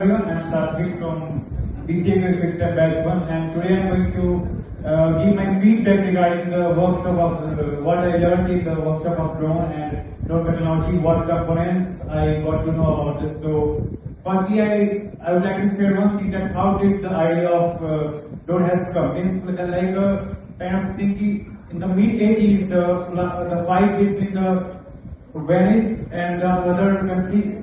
Everyone, I'm Sathvik from Bsc.IT Fixed Batch 1, and today I'm going to give my feedback regarding the workshop of what I learned in the workshop of drone and drone technology, what components I got to know about this. So, firstly, I would like to share one thing, that how did the idea of drone has come. It's like a kind of thinking in the mid 80s, the fight between the Venice and the other country.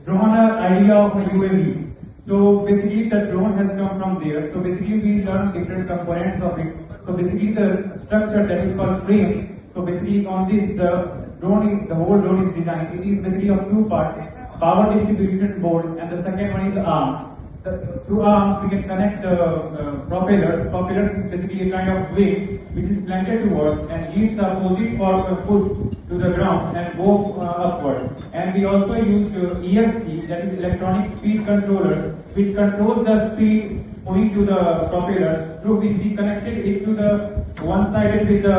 Drawn an idea of a UAV. So basically the drone has come from there. So basically we learn different components of it. So basically the structure that is called frame. So basically on this the whole drone is designed. It is basically of two parts: power distribution board, and the second one is the arms. Through arms we can connect propellers. Propellers is basically a kind of wing which is slanted towards and gives a positive for push to the ground and go upward. And we also use ESC, that is electronic speed controller, which controls the speed moving to the propellers. Through which we connected it to the one-sided with the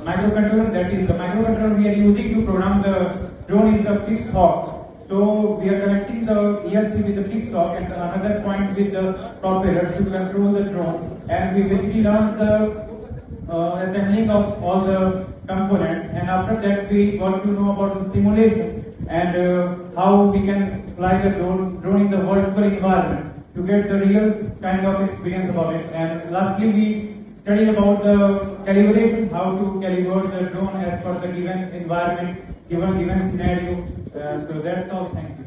microcontroller. That is the microcontroller we are using to program the drone is the fixed hawk. So we are connecting the ESC with the fixed hawk and another point with the propellers to control the drone. And we basically learned the assembling of all the components, and after that we got to know about the simulation and how we can fly the drone in the virtual environment to get the real kind of experience about it. And lastly, we studied about the calibration, how to calibrate the drone as per the given environment, given scenario. So that's all. Thank you.